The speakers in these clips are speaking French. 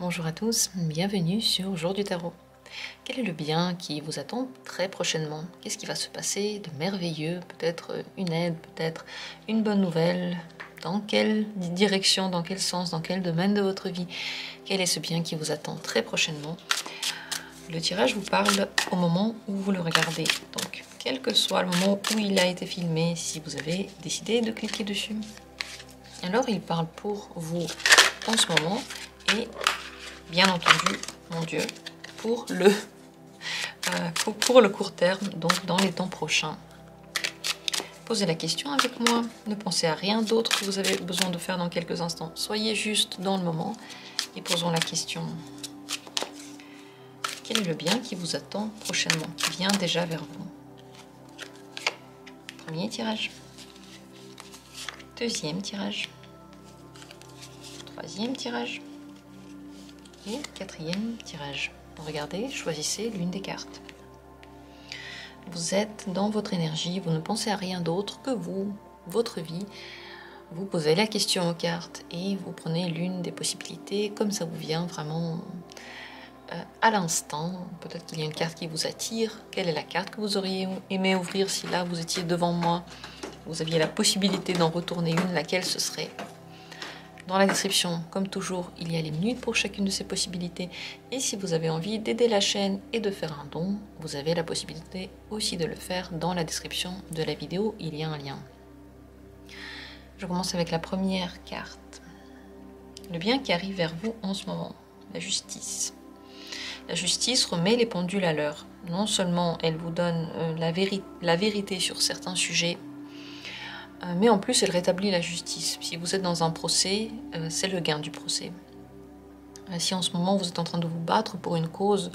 Bonjour à tous, bienvenue sur Jour du Tarot. Quel est le bien qui vous attend très prochainement? Qu'est-ce qui va se passer de merveilleux? Peut-être une aide, peut-être une bonne nouvelle? Dans quelle direction, dans quel sens, dans quel domaine de votre vie? Quel est ce bien qui vous attend très prochainement? Le tirage vous parle au moment où vous le regardez. Donc, quel que soit le moment où il a été filmé, si vous avez décidé de cliquer dessus. Alors, il parle pour vous en ce moment et bien entendu, mon Dieu, pour le court terme, donc dans les temps prochains. Posez la question avec moi, ne pensez à rien d'autre que vous avez besoin de faire dans quelques instants. Soyez juste dans le moment et posons la question. Quel est le bien qui vous attend prochainement, qui vient déjà vers vous? Premier tirage. Deuxième tirage. Troisième tirage. Et quatrième tirage. Regardez, choisissez l'une des cartes. Vous êtes dans votre énergie, vous ne pensez à rien d'autre que vous, votre vie. Vous posez la question aux cartes et vous prenez l'une des possibilités comme ça vous vient vraiment à l'instant. Peut-être qu'il y a une carte qui vous attire. Quelle est la carte que vous auriez aimé ouvrir si là vous étiez devant moi? Vous aviez la possibilité d'en retourner une, laquelle ce serait? Dans la description, comme toujours, il y a les minutes pour chacune de ces possibilités. Et si vous avez envie d'aider la chaîne et de faire un don, vous avez la possibilité aussi de le faire dans la description de la vidéo. Il y a un lien. Je commence avec la première carte. Le bien qui arrive vers vous en ce moment, la justice. La justice remet les pendules à l'heure. Non seulement elle vous donne la vérité sur certains sujets, mais en plus, elle rétablit la justice. Si vous êtes dans un procès, c'est le gain du procès. Si en ce moment, vous êtes en train de vous battre pour une cause,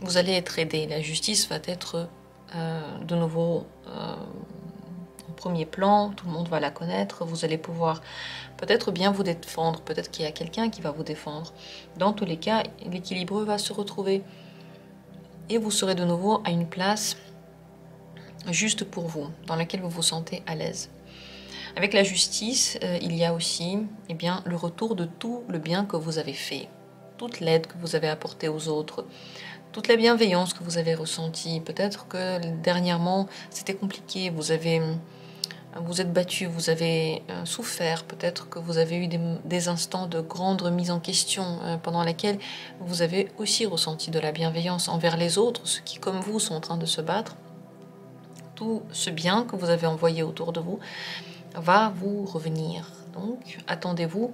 vous allez être aidé. La justice va être de nouveau au premier plan. Tout le monde va la connaître. Vous allez pouvoir peut-être bien vous défendre. Peut-être qu'il y a quelqu'un qui va vous défendre. Dans tous les cas, l'équilibre va se retrouver. Et vous serez de nouveau à une place juste pour vous, dans laquelle vous vous sentez à l'aise. Avec la justice, il y a aussi le retour de tout le bien que vous avez fait, toute l'aide que vous avez apportée aux autres, toute la bienveillance que vous avez ressentie. Peut-être que dernièrement, c'était compliqué, vous êtes battu, vous avez souffert, peut-être que vous avez eu des instants de grande remise en question pendant lesquels vous avez aussi ressenti de la bienveillance envers les autres, ceux qui, comme vous, sont en train de se battre. Tout ce bien que vous avez envoyé autour de vous va vous revenir. Donc, attendez-vous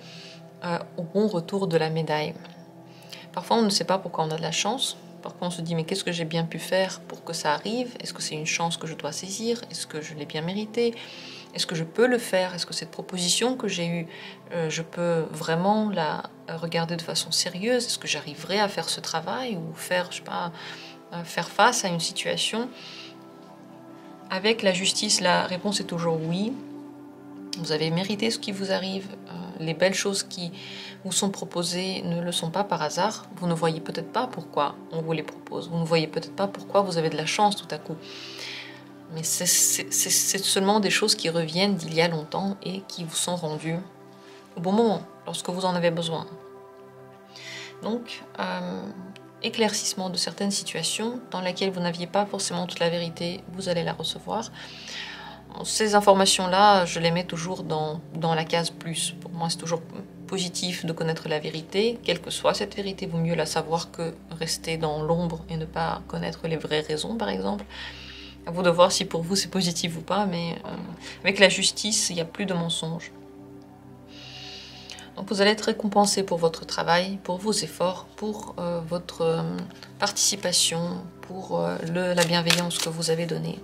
au bon retour de la médaille. Parfois, on ne sait pas pourquoi on a de la chance. Parfois, on se dit, mais qu'est-ce que j'ai bien pu faire pour que ça arrive? Est-ce que c'est une chance que je dois saisir? Est-ce que je l'ai bien mérité? Est-ce que je peux le faire? Est-ce que cette proposition que j'ai eue, je peux vraiment la regarder de façon sérieuse? Est-ce que j'arriverai à faire ce travail ou faire, je sais pas, faire face à une situation? Avec la justice, la réponse est toujours oui. Vous avez mérité ce qui vous arrive. Les belles choses qui vous sont proposées ne le sont pas par hasard. Vous ne voyez peut-être pas pourquoi on vous les propose. Vous ne voyez peut-être pas pourquoi vous avez de la chance tout à coup. Mais c'est seulement des choses qui reviennent d'il y a longtemps et qui vous sont rendues au bon moment, lorsque vous en avez besoin. Donc, éclaircissement de certaines situations dans lesquelles vous n'aviez pas forcément toute la vérité, vous allez la recevoir. Ces informations-là, je les mets toujours dans la case plus. Pour moi, c'est toujours positif de connaître la vérité. Quelle que soit cette vérité, vaut mieux la savoir que rester dans l'ombre et ne pas connaître les vraies raisons, par exemple. À vous de voir si pour vous c'est positif ou pas, mais avec la justice, il n'y a plus de mensonges. Donc vous allez être récompensé pour votre travail, pour vos efforts, pour votre participation, pour la bienveillance que vous avez donnée.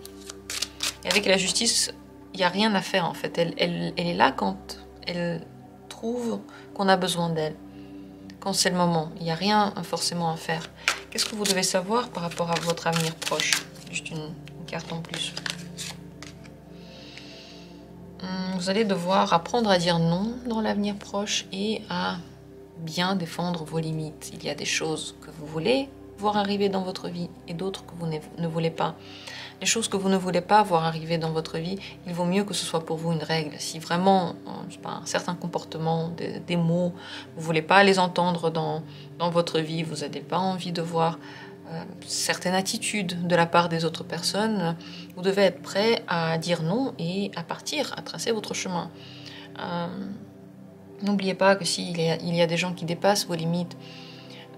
Et avec la justice, il n'y a rien à faire en fait. Elle est là quand elle trouve qu'on a besoin d'elle. Quand c'est le moment, il n'y a rien forcément à faire. Qu'est-ce que vous devez savoir par rapport à votre avenir proche? Juste une carte en plus. Vous allez devoir apprendre à dire non dans l'avenir proche et à bien défendre vos limites. Il y a des choses que vous voulez voir arriver dans votre vie et d'autres que vous ne voulez pas. les choses que vous ne voulez pas voir arriver dans votre vie, il vaut mieux que ce soit pour vous une règle. Si vraiment, je sais pas, un certain comportement, des mots, vous ne voulez pas les entendre dans votre vie, vous n'avez pas envie de voir certaines attitudes de la part des autres personnes, vous devez être prêt à dire non et à partir, à tracer votre chemin. N'oubliez pas que s'il y a des gens qui dépassent vos limites,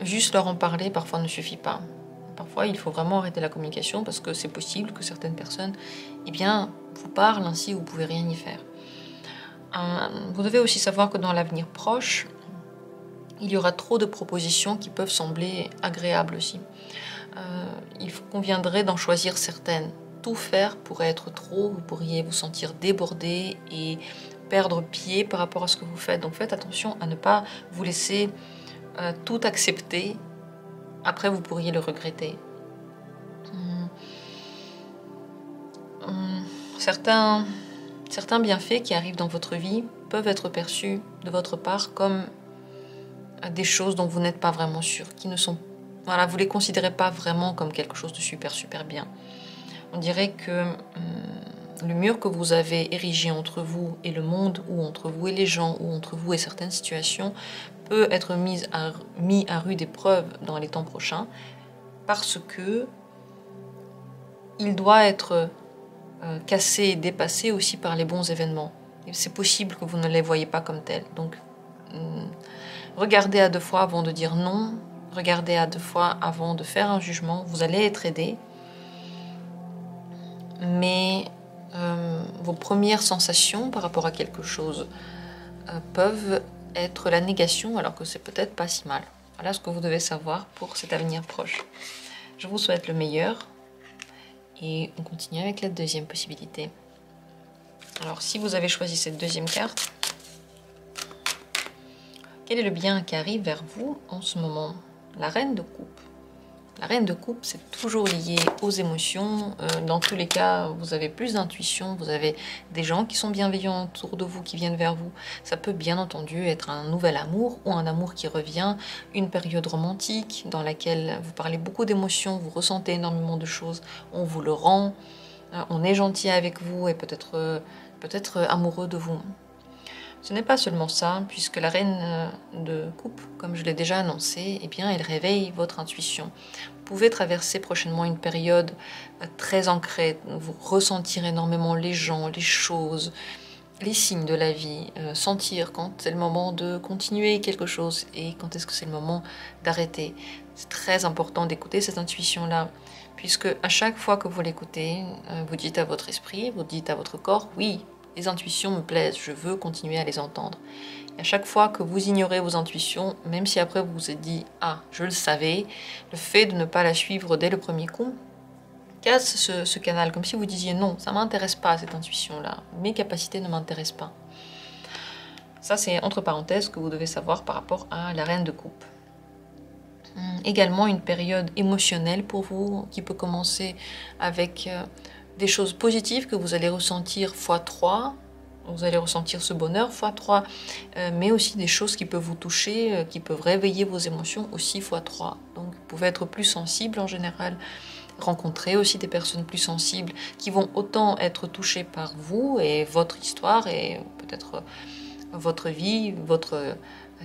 juste leur en parler parfois ne suffit pas. Parfois, il faut vraiment arrêter la communication parce que c'est possible que certaines personnes vous parlent ainsi, vous ne pouvez rien y faire. Vous devez aussi savoir que dans l'avenir proche, il y aura trop de propositions qui peuvent sembler agréables aussi. Il conviendrait d'en choisir certaines. Tout faire pourrait être trop, vous pourriez vous sentir débordé et perdre pied par rapport à ce que vous faites. Donc faites attention à ne pas vous laisser tout accepter. Après, vous pourriez le regretter. Certains bienfaits qui arrivent dans votre vie peuvent être perçus de votre part comme des choses dont vous n'êtes pas vraiment sûr, qui ne sont voilà, vous ne les considérez pas vraiment comme quelque chose de super bien. On dirait que le mur que vous avez érigé entre vous et le monde, ou entre vous et les gens, ou entre vous et certaines situations, peut être mis à rude épreuve dans les temps prochains, parce que il doit être cassé et dépassé aussi par les bons événements. C'est possible que vous ne les voyez pas comme tels. Donc, regardez à deux fois avant de dire non. Regardez à deux fois avant de faire un jugement. Vous allez être aidé. Mais vos premières sensations par rapport à quelque chose peuvent être la négation, alors que c'est peut-être pas si mal. Voilà ce que vous devez savoir pour cet avenir proche. Je vous souhaite le meilleur. Et on continue avec la deuxième possibilité. Alors, si vous avez choisi cette deuxième carte, quel est le bien qui arrive vers vous en ce moment? La reine de coupe. La reine de coupe, c'est toujours lié aux émotions. Dans tous les cas, vous avez plus d'intuition, vous avez des gens qui sont bienveillants autour de vous, qui viennent vers vous. Ça peut bien entendu être un nouvel amour ou un amour qui revient, une période romantique dans laquelle vous parlez beaucoup d'émotions, vous ressentez énormément de choses, on vous le rend, on est gentil avec vous et peut-être amoureux de vous. Ce n'est pas seulement ça, puisque la reine de coupe, comme je l'ai déjà annoncé, eh bien, elle réveille votre intuition. Vous pouvez traverser prochainement une période très ancrée, vous ressentir énormément les gens, les choses, les signes de la vie, sentir quand c'est le moment de continuer quelque chose et quand est-ce que c'est le moment d'arrêter. C'est très important d'écouter cette intuition-là, puisque à chaque fois que vous l'écoutez, vous dites à votre esprit, vous dites à votre corps, oui, les intuitions me plaisent, je veux continuer à les entendre. Et à chaque fois que vous ignorez vos intuitions, même si après vous vous êtes dit « Ah, je le savais », le fait de ne pas la suivre dès le premier coup casse ce canal, comme si vous disiez « Non, ça ne m'intéresse pas cette intuition-là, mes capacités ne m'intéressent pas ». Ça, c'est entre parenthèses que vous devez savoir par rapport à la reine de coupe. Également une période émotionnelle pour vous qui peut commencer avec des choses positives que vous allez ressentir x3, vous allez ressentir ce bonheur x3, mais aussi des choses qui peuvent vous toucher, qui peuvent réveiller vos émotions aussi x3. Donc vous pouvez être plus sensible en général, rencontrer aussi des personnes plus sensibles qui vont autant être touchées par vous et votre histoire et peut-être votre vie, votre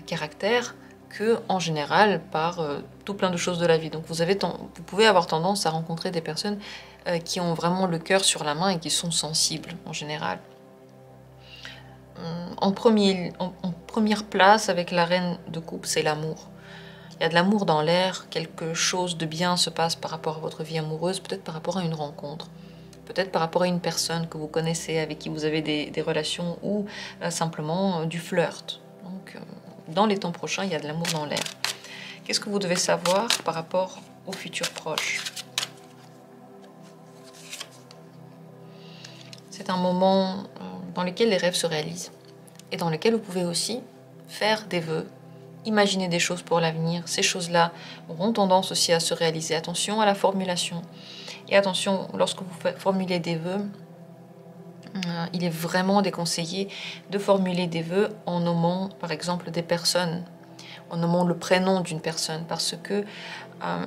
caractère, que en général par tout plein de choses de la vie. Donc vous pouvez avoir tendance à rencontrer des personnes qui ont vraiment le cœur sur la main et qui sont sensibles en général. En première place avec la reine de coupe, c'est l'amour. Il y a de l'amour dans l'air, quelque chose de bien se passe par rapport à votre vie amoureuse, peut-être par rapport à une rencontre, peut-être par rapport à une personne que vous connaissez, avec qui vous avez des relations, ou simplement du flirt. Donc, dans les temps prochains, il y a de l'amour dans l'air. Qu'est-ce que vous devez savoir par rapport au futur proche? C'est un moment dans lequel les rêves se réalisent et dans lequel vous pouvez aussi faire des vœux, imaginer des choses pour l'avenir. Ces choses-là auront tendance aussi à se réaliser. Attention à la formulation. Et attention, lorsque vous formulez des vœux, il est vraiment déconseillé de formuler des vœux en nommant par exemple des personnes, en nommant le prénom d'une personne, parce que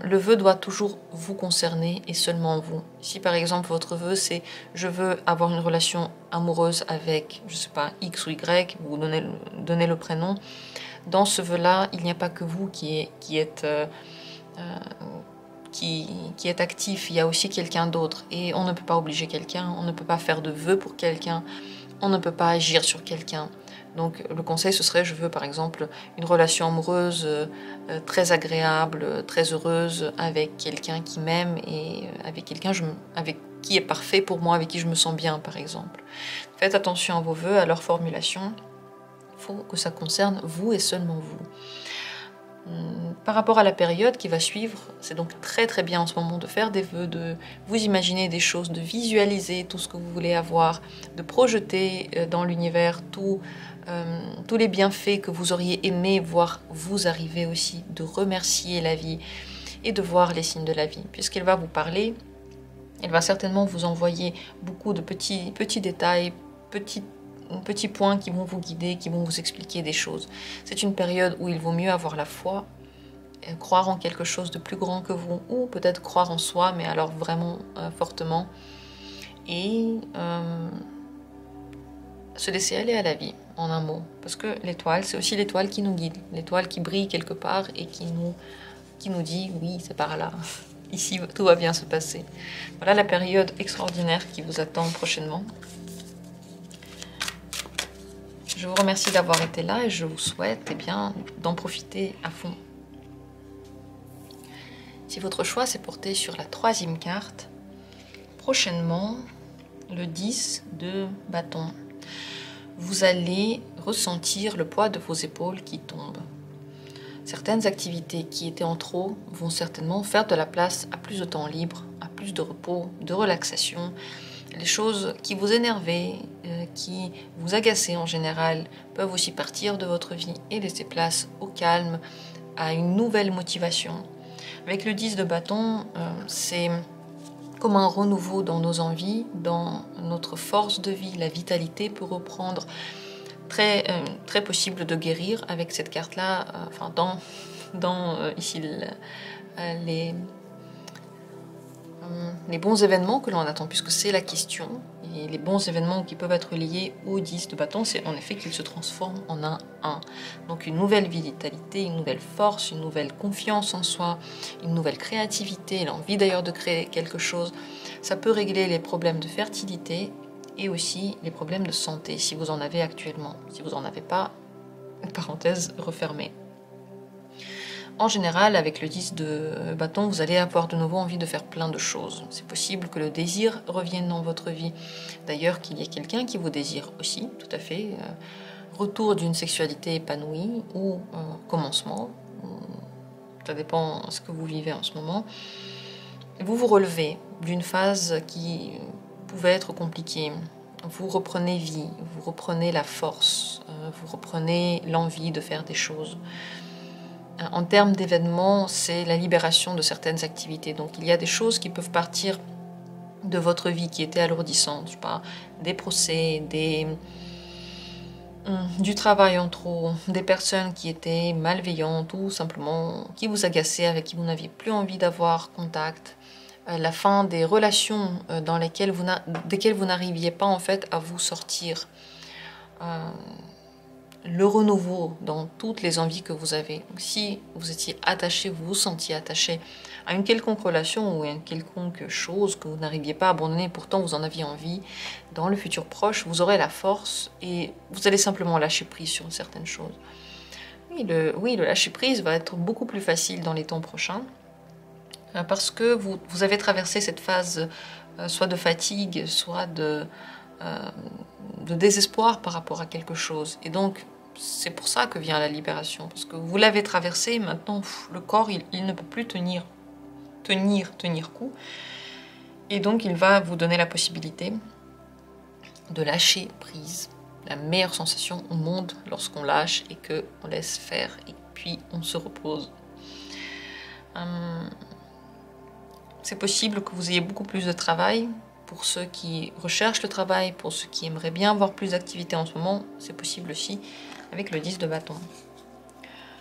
Le vœu doit toujours vous concerner et seulement vous. Si par exemple votre vœu c'est je veux avoir une relation amoureuse avec, je sais pas, X ou Y, vous donnez le prénom, dans ce vœu-là, il n'y a pas que vous qui êtes actif, il y a aussi quelqu'un d'autre. Et on ne peut pas obliger quelqu'un, on ne peut pas faire de vœux pour quelqu'un, on ne peut pas agir sur quelqu'un. Donc le conseil, ce serait, je veux par exemple une relation amoureuse très agréable, très heureuse, avec quelqu'un qui m'aime et avec quelqu'un avec qui est parfait pour moi, avec qui je me sens bien par exemple. Faites attention à vos vœux, à leur formulation. Il faut que ça concerne vous et seulement vous. Par rapport à la période qui va suivre, c'est donc très très bien en ce moment de faire des vœux, de vous imaginer des choses, de visualiser tout ce que vous voulez avoir, de projeter dans l'univers tous les bienfaits que vous auriez aimé voir vous arriver aussi, de remercier la vie et de voir les signes de la vie. Puisqu'elle va vous parler, elle va certainement vous envoyer beaucoup de petits détails, petits points qui vont vous guider, qui vont vous expliquer des choses. C'est une période où il vaut mieux avoir la foi, croire en quelque chose de plus grand que vous, ou peut-être croire en soi, mais alors vraiment fortement, et se laisser aller à la vie, en un mot. Parce que l'étoile, c'est aussi l'étoile qui nous guide, l'étoile qui brille quelque part et qui nous dit, oui, c'est par là, ici tout va bien se passer. Voilà la période extraordinaire qui vous attend prochainement. Je vous remercie d'avoir été là et je vous souhaite d'en profiter à fond. Si votre choix s'est porté sur la 3e carte, prochainement, le 10 de bâton, vous allez ressentir le poids de vos épaules qui tombent. Certaines activités qui étaient en trop vont certainement faire de la place à plus de temps libre, à plus de repos, de relaxation. Les choses qui vous énervaient, qui vous agaçaient en général, peuvent aussi partir de votre vie et laisser place au calme, à une nouvelle motivation. Avec le 10 de bâton, c'est comme un renouveau dans nos envies, dans notre force de vie, la vitalité peut reprendre. Très possible de guérir avec cette carte-là, ici les bons événements que l'on attend, puisque c'est la question. Et les bons événements qui peuvent être liés au 10 de bâton, c'est en effet qu'ils se transforment en un 1. Donc une nouvelle vitalité, une nouvelle force, une nouvelle confiance en soi, une nouvelle créativité, l'envie d'ailleurs de créer quelque chose. Ça peut régler les problèmes de fertilité et aussi les problèmes de santé, si vous en avez actuellement. Si vous n'en avez pas, parenthèse refermée. En général, avec le 10 de bâton, vous allez avoir de nouveau envie de faire plein de choses. C'est possible que le désir revienne dans votre vie. D'ailleurs, qu'il y ait quelqu'un qui vous désire aussi, tout à fait. Retour d'une sexualité épanouie ou commencement. Ça dépend de ce que vous vivez en ce moment. Vous vous relevez d'une phase qui pouvait être compliquée. Vous reprenez vie, vous reprenez la force, vous reprenez l'envie de faire des choses. En termes d'événements, c'est la libération de certaines activités. Donc il y a des choses qui peuvent partir de votre vie qui étaient alourdissantes. Je sais pas, des procès, du travail en trop, des personnes qui étaient malveillantes ou simplement qui vous agaçaient, avec qui vous n'aviez plus envie d'avoir contact. La fin des relations desquelles vous n'arriviez pas en fait à vous sortir. Le renouveau dans toutes les envies que vous avez. Donc, si vous étiez attaché, vous vous sentiez attaché à une quelconque relation ou à une quelconque chose que vous n'arriviez pas à abandonner, pourtant vous en aviez envie, dans le futur proche, vous aurez la force et vous allez simplement lâcher prise sur certaines choses. Oui, le lâcher prise va être beaucoup plus facile dans les temps prochains parce que vous avez traversé cette phase soit de fatigue, soit de désespoir par rapport à quelque chose. Et donc, c'est pour ça que vient la libération, parce que vous l'avez traversé, maintenant le corps il ne peut plus tenir coup, et donc il va vous donner la possibilité de lâcher prise. La meilleure sensation au monde lorsqu'on lâche et qu'on laisse faire et puis on se repose. C'est possible que vous ayez beaucoup plus de travail. Pour ceux qui recherchent le travail, pour ceux qui aimeraient bien avoir plus d'activité en ce moment, c'est possible aussi avec le 10 de bâton.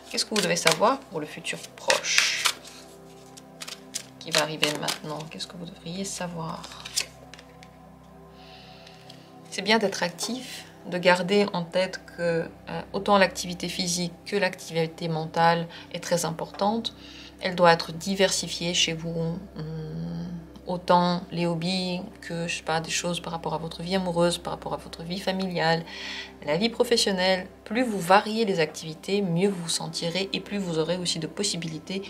Qu'est-ce que vous devez savoir pour le futur proche? qui va arriver maintenant? Qu'est-ce que vous devriez savoir? C'est bien d'être actif, de garder en tête que autant l'activité physique que l'activité mentale est très importante. Elle doit être diversifiée chez vous. Autant les hobbies que, je sais pas, des choses par rapport à votre vie amoureuse, par rapport à votre vie familiale, la vie professionnelle. Plus vous variez les activités, mieux vous vous sentirez et plus vous aurez aussi de possibilités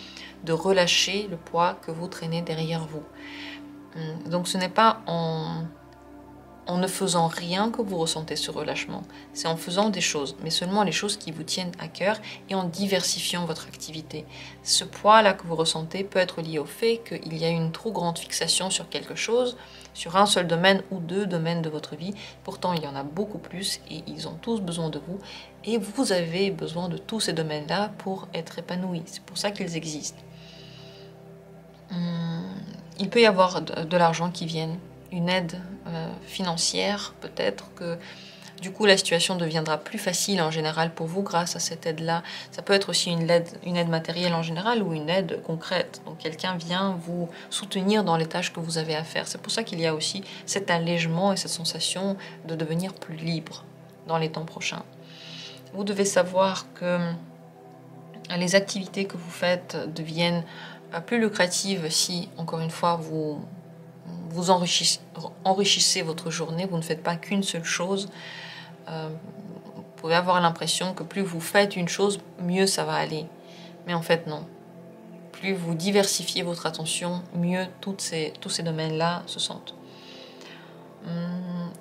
de relâcher le poids que vous traînez derrière vous. Donc ce n'est pas en ne faisant rien que vous ressentez ce relâchement. C'est en faisant des choses, mais seulement les choses qui vous tiennent à cœur et en diversifiant votre activité. Ce poids-là que vous ressentez peut être lié au fait qu'il y a une trop grande fixation sur quelque chose, sur un seul domaine ou 2 domaines de votre vie. Pourtant, il y en a beaucoup plus et ils ont tous besoin de vous. Et vous avez besoin de tous ces domaines-là pour être épanoui. C'est pour ça qu'ils existent. Il peut y avoir de l'argent qui vienne, une aide financière, peut-être que du coup la situation deviendra plus facile en général pour vous grâce à cette aide-là. Ça peut être aussi une aide matérielle en général ou une aide concrète. Donc quelqu'un vient vous soutenir dans les tâches que vous avez à faire. C'est pour ça qu'il y a aussi cet allègement et cette sensation de devenir plus libre dans les temps prochains. Vous devez savoir que les activités que vous faites deviennent plus lucratives si, encore une fois, vous enrichissez votre journée, vous ne faites pas qu'une seule chose. Vous pouvez avoir l'impression que plus vous faites une chose, mieux ça va aller. Mais en fait, non. Plus vous diversifiez votre attention, mieux tous ces domaines-là se sentent.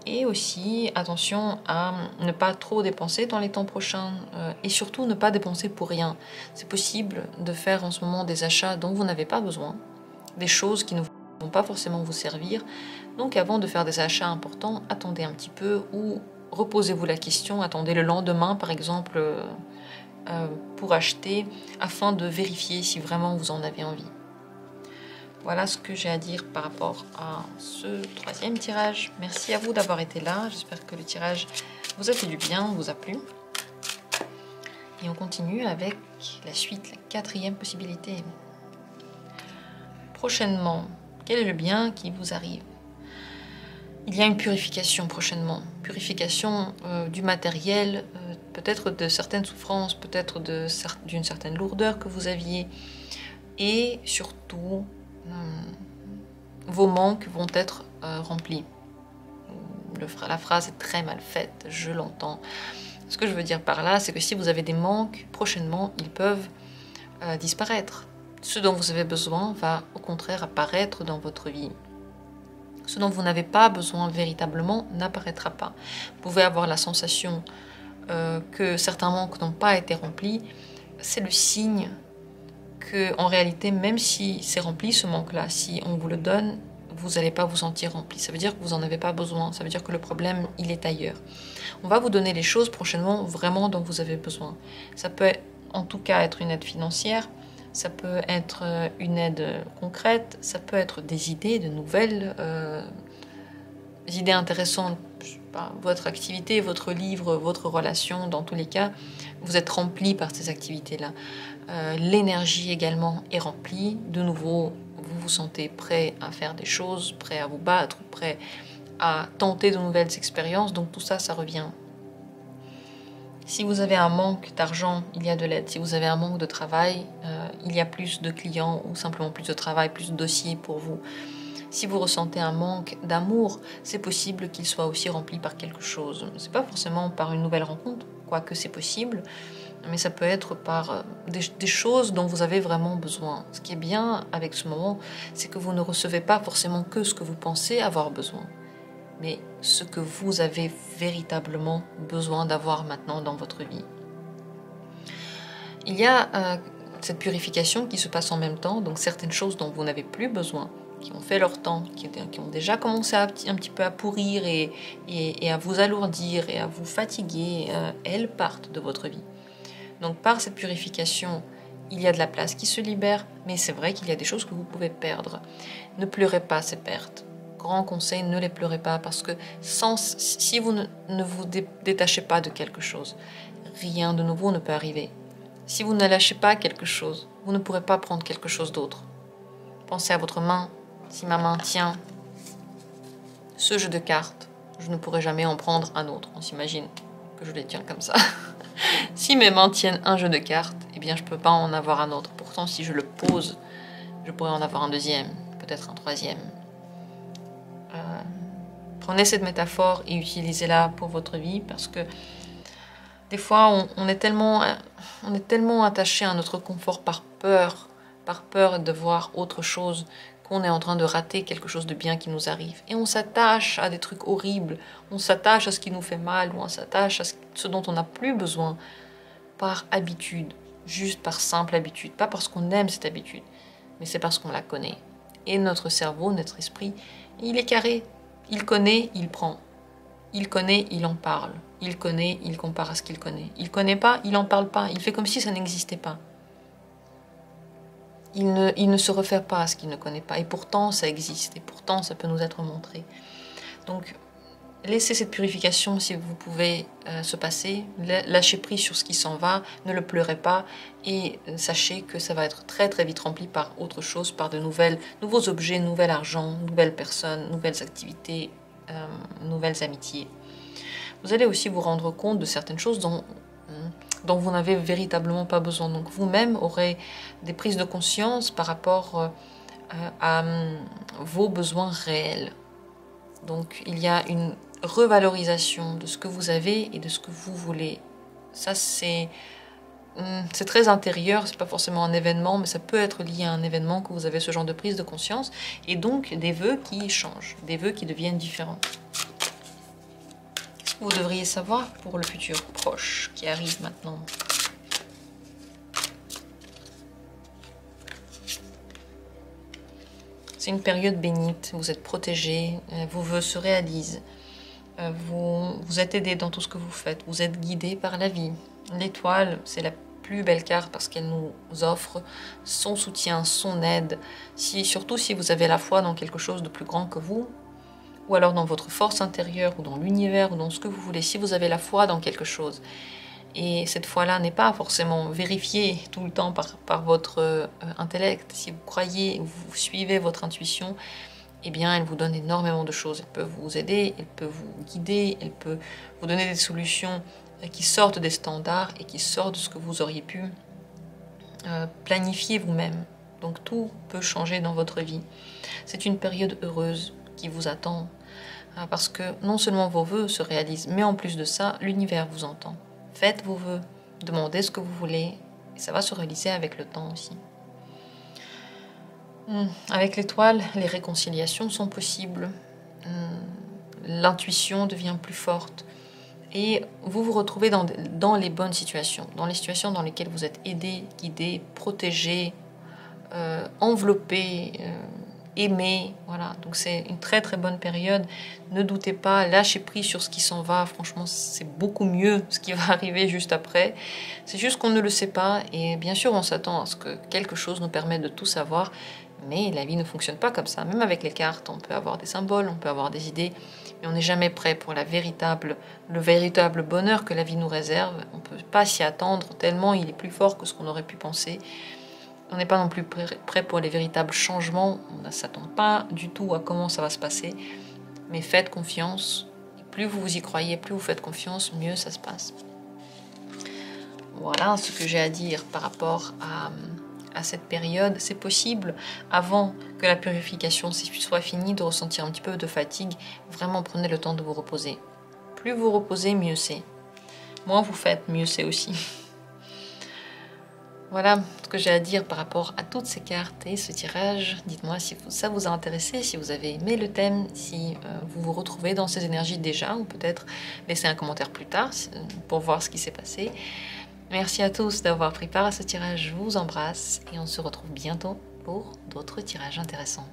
Et aussi, attention à ne pas trop dépenser dans les temps prochains et surtout ne pas dépenser pour rien. C'est possible de faire en ce moment des achats dont vous n'avez pas besoin, des choses qui ne vont pas forcément vous servir. Donc avant de faire des achats importants, attendez un petit peu ou reposez-vous la question, attendez le lendemain par exemple pour acheter afin de vérifier si vraiment vous en avez envie. Voilà ce que j'ai à dire par rapport à ce 3e tirage. Merci à vous d'avoir été là. J'espère que le tirage vous a fait du bien, vous a plu. Et on continue avec la suite, la 4e possibilité. Prochainement, quel est le bien qui vous arrive? Il y a une purification prochainement. Purification du matériel, peut-être de certaines souffrances, peut-être d'une certaine lourdeur que vous aviez. Et surtout, vos manques vont être remplis. La phrase est très mal faite, je l'entends. Ce que je veux dire par là, c'est que si vous avez des manques, prochainement, ils peuvent disparaître. Ce dont vous avez besoin va au contraire apparaître dans votre vie. Ce dont vous n'avez pas besoin véritablement n'apparaîtra pas. Vous pouvez avoir la sensation que certains manques n'ont pas été remplis. C'est le signe que, en réalité, même si c'est rempli ce manque-là, si on vous le donne, vous n'allez pas vous sentir rempli. Ça veut dire que vous n'en avez pas besoin. Ça veut dire que le problème, il est ailleurs. On va vous donner les choses prochainement vraiment dont vous avez besoin. Ça peut en tout cas être une aide financière, ça peut être une aide concrète, ça peut être des idées, de nouvelles idées intéressantes. Je sais pas, votre activité, votre livre, votre relation, dans tous les cas, vous êtes rempli par ces activités-là. L'énergie également est remplie. De nouveau, vous vous sentez prêt à faire des choses, prêt à vous battre, prêt à tenter de nouvelles expériences. Donc tout ça, ça revient. Si vous avez un manque d'argent, il y a de l'aide. Si vous avez un manque de travail, il y a plus de clients ou simplement plus de travail, plus de dossiers pour vous. Si vous ressentez un manque d'amour, c'est possible qu'il soit aussi rempli par quelque chose. C'est pas forcément par une nouvelle rencontre, quoique c'est possible, mais ça peut être par des choses dont vous avez vraiment besoin. Ce qui est bien avec ce moment, c'est que vous ne recevez pas forcément que ce que vous pensez avoir besoin, mais ce que vous avez véritablement besoin d'avoir maintenant dans votre vie. Il y a cette purification qui se passe en même temps, donc certaines choses dont vous n'avez plus besoin, qui ont fait leur temps, qui ont déjà commencé un petit peu à pourrir et à vous alourdir et à vous fatiguer, elles partent de votre vie. Donc par cette purification, il y a de la place qui se libère, mais c'est vrai qu'il y a des choses que vous pouvez perdre. Ne pleurez pas ces pertes. Grand conseil, ne les pleurez pas, parce que si vous ne vous détachez pas de quelque chose, rien de nouveau ne peut arriver. Si vous ne lâchez pas quelque chose, vous ne pourrez pas prendre quelque chose d'autre. Pensez à votre main. Si ma main tient ce jeu de cartes, je ne pourrai jamais en prendre un autre. On s'imagine que je les tiens comme ça. Si mes mains tiennent un jeu de cartes, eh bien je ne peux pas en avoir un autre. Pourtant, si je le pose, je pourrais en avoir un deuxième, peut-être un troisième. Prenez cette métaphore et utilisez-la pour votre vie, parce que des fois, on est tellement attaché à notre confort par peur de voir autre chose, qu'on est en train de rater quelque chose de bien qui nous arrive. Et on s'attache à des trucs horribles, on s'attache à ce qui nous fait mal, ou on s'attache à ce dont on n'a plus besoin par habitude, juste par simple habitude. Pas parce qu'on aime cette habitude, mais c'est parce qu'on la connaît. Et notre cerveau, notre esprit, il est carré. Il connaît, il prend. Il connaît, il en parle. Il connaît, il compare à ce qu'il connaît. Il connaît pas, il en parle pas. Il fait comme si ça n'existait pas. Il ne se réfère pas à ce qu'il ne connaît pas. Et pourtant, ça existe. Et pourtant, ça peut nous être montré. Donc, laissez cette purification, si vous pouvez, se passer. Lâchez prise sur ce qui s'en va. Ne le pleurez pas. Et sachez que ça va être très très vite rempli par autre chose, par de nouveaux objets, nouvel argent, nouvelles personnes, nouvelles activités, nouvelles amitiés. Vous allez aussi vous rendre compte de certaines choses dont vous n'avez véritablement pas besoin. Donc vous-même aurez des prises de conscience par rapport à vos besoins réels. Donc il y a une revalorisation de ce que vous avez et de ce que vous voulez. Ça c'est très intérieur, c'est pas forcément un événement, mais ça peut être lié à un événement que vous avez ce genre de prise de conscience, et donc des vœux qui changent, des vœux qui deviennent différents. Qu'est-ce que vous devriez savoir pour le futur proche qui arrive maintenant? C'est une période bénite, vous êtes protégé, vos vœux se réalisent, vous êtes aidé dans tout ce que vous faites, vous êtes guidé par la vie. L'étoile, c'est la plus belle carte parce qu'elle nous offre son soutien, son aide. Surtout si vous avez la foi dans quelque chose de plus grand que vous, ou alors dans votre force intérieure, ou dans l'univers, ou dans ce que vous voulez. Si vous avez la foi dans quelque chose, et cette foi-là n'est pas forcément vérifiée tout le temps par votre intellect, si vous croyez, vous suivez votre intuition, eh bien, elle vous donne énormément de choses. Elle peut vous aider, elle peut vous guider, elle peut vous donner des solutions qui sortent des standards et qui sortent de ce que vous auriez pu planifier vous-même. Donc tout peut changer dans votre vie. C'est une période heureuse qui vous attend, parce que non seulement vos vœux se réalisent, mais en plus de ça, l'univers vous entend. Faites vos vœux, demandez ce que vous voulez, et ça va se réaliser avec le temps aussi. Avec l'étoile, les réconciliations sont possibles, l'intuition devient plus forte, et vous vous retrouvez dans les bonnes situations, dans les situations dans lesquelles vous êtes aidé, guidé, protégé, enveloppé, aimé. Voilà, donc c'est une très très bonne période. Ne doutez pas, lâchez prise sur ce qui s'en va. Franchement, c'est beaucoup mieux ce qui va arriver juste après. C'est juste qu'on ne le sait pas, et bien sûr, on s'attend à ce que quelque chose nous permette de tout savoir. Mais la vie ne fonctionne pas comme ça. Même avec les cartes, on peut avoir des symboles, on peut avoir des idées, mais on n'est jamais prêt pour le véritable bonheur que la vie nous réserve. On ne peut pas s'y attendre tellement il est plus fort que ce qu'on aurait pu penser. On n'est pas non plus prêt pour les véritables changements. On ne s'attend pas du tout à comment ça va se passer. Mais faites confiance. Et plus vous y croyez, plus vous faites confiance, mieux ça se passe. Voilà ce que j'ai à dire par rapport à cette période. C'est possible, avant que la purification soit finie, de ressentir un petit peu de fatigue. Vraiment, prenez le temps de vous reposer. Plus vous reposez, mieux c'est. Moins vous faites, mieux c'est aussi. Voilà ce que j'ai à dire par rapport à toutes ces cartes et ce tirage. Dites-moi si ça vous a intéressé, si vous avez aimé le thème, si vous vous retrouvez dans ces énergies déjà, ou peut-être laissez un commentaire plus tard pour voir ce qui s'est passé. Merci à tous d'avoir pris part à ce tirage, je vous embrasse et on se retrouve bientôt pour d'autres tirages intéressants.